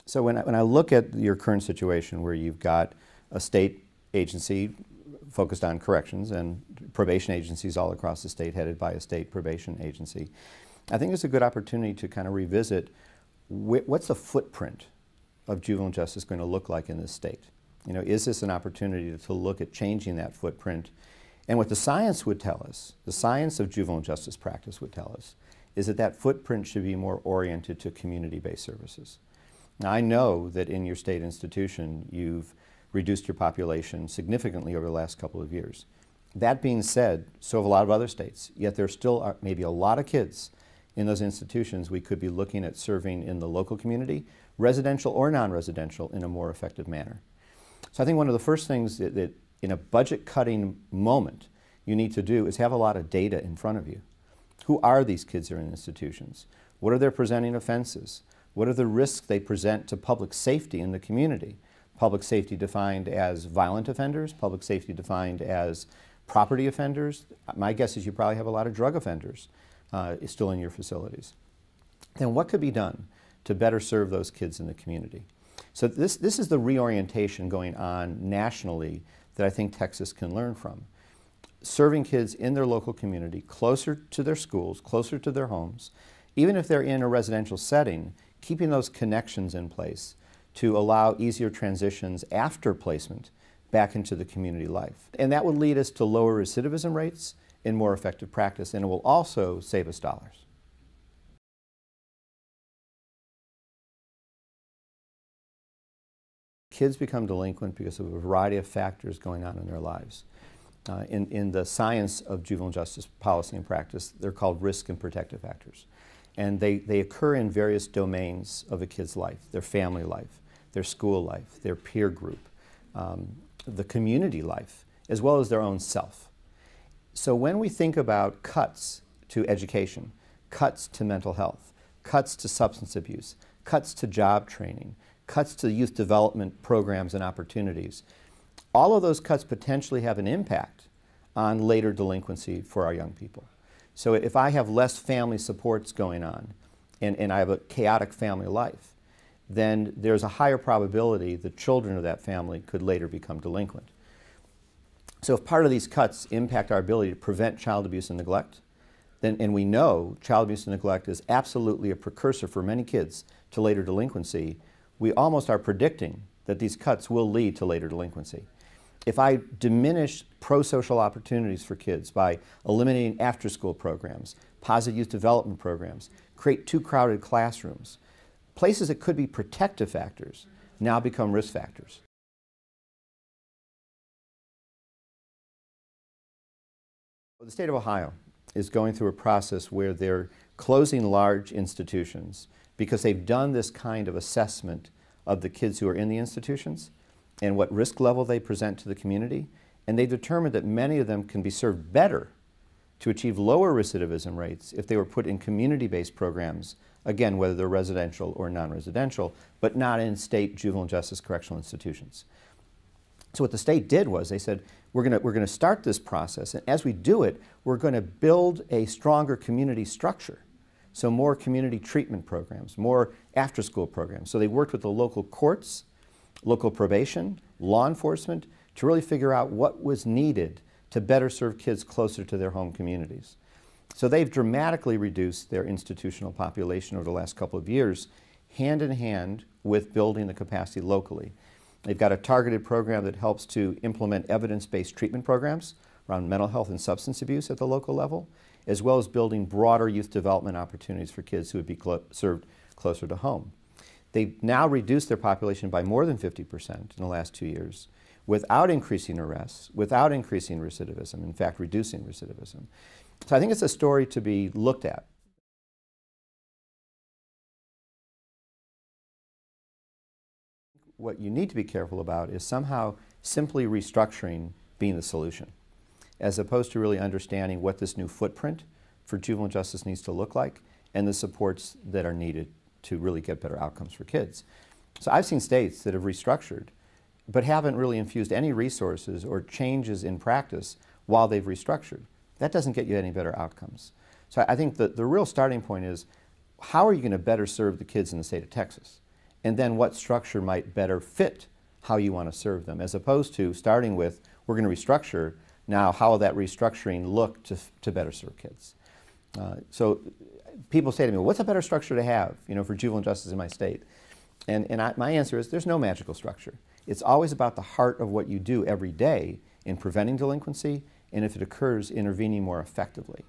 So when I look at your current situation where you've got a state agency focused on corrections and probation agencies all across the state headed by a state probation agency, I think it's a good opportunity to kind of revisit what's the footprint of juvenile justice going to look like in this state. You know, is this an opportunity to look at changing that footprint? And what the science would tell us, the science of juvenile justice practice would tell us, is that that footprint should be more oriented to community-based services. Now, I know that in your state institution, you've reduced your population significantly over the last couple of years. That being said, so have a lot of other states, yet there still are maybe a lot of kids in those institutions we could be looking at serving in the local community, residential or non-residential, in a more effective manner. So I think one of the first things that in a budget-cutting moment you need to do is have a lot of data in front of you. Who are these kids who are in institutions? What are their presenting offenses? What are the risks they present to public safety in the community? Public safety defined as violent offenders, public safety defined as property offenders. My guess is you probably have a lot of drug offenders still in your facilities. Then what could be done to better serve those kids in the community? So this is the reorientation going on nationally that I think Texas can learn from. Serving kids in their local community, closer to their schools, closer to their homes, even if they're in a residential setting, keeping those connections in place to allow easier transitions after placement back into the community life. And that would lead us to lower recidivism rates and more effective practice, and it will also save us dollars. Kids become delinquent because of a variety of factors going on in their lives. In the science of juvenile justice policy and practice, they're called risk and protective factors. And they occur in various domains of a kid's life: their family life, their school life, their peer group, the community life, as well as their own self. So when we think about cuts to education, cuts to mental health, cuts to substance abuse, cuts to job training, cuts to youth development programs and opportunities, all of those cuts potentially have an impact on later delinquency for our young people. So if I have less family supports going on and I have a chaotic family life, then there's a higher probability the children of that family could later become delinquent. So if part of these cuts impact our ability to prevent child abuse and neglect, then, and we know child abuse and neglect is absolutely a precursor for many kids to later delinquency, we almost are predicting that these cuts will lead to later delinquency. If I diminish pro-social opportunities for kids by eliminating after-school programs, positive youth development programs, create too crowded classrooms, places that could be protective factors now become risk factors. The state of Ohio is going through a process where they're closing large institutions because they've done this kind of assessment of the kids who are in the institutions and what risk level they present to the community, and they determined that many of them can be served better to achieve lower recidivism rates if they were put in community-based programs, again, whether they're residential or non-residential, but not in state juvenile justice correctional institutions. So what the state did was they said, we're going to start this process, and as we do it, we're going to build a stronger community structure. So more community treatment programs, more after-school programs. So they worked with the local courts, local probation, law enforcement, to really figure out what was needed to better serve kids closer to their home communities. So they've dramatically reduced their institutional population over the last couple of years, hand in hand with building the capacity locally. They've got a targeted program that helps to implement evidence-based treatment programs around mental health and substance abuse at the local level, as well as building broader youth development opportunities for kids who would be served closer to home. They've now reduced their population by more than 50% in the last 2 years without increasing arrests, without increasing recidivism, in fact, reducing recidivism. So I think it's a story to be looked at. What you need to be careful about is somehow simply restructuring being the solution, as opposed to really understanding what this new footprint for juvenile justice needs to look like and the supports that are needed to really get better outcomes for kids. So I've seen states that have restructured but haven't really infused any resources or changes in practice while they've restructured. That doesn't get you any better outcomes. So I think that the real starting point is, how are you going to better serve the kids in the state of Texas? and then what structure might better fit how you want to serve them, as opposed to starting with, we're going to restructure, now how will that restructuring look to better serve kids? So people say to me, what's a better structure to have, for juvenile justice in my state? And my answer is, there's no magical structure. It's always about the heart of what you do every day in preventing delinquency, and if it occurs, intervening more effectively.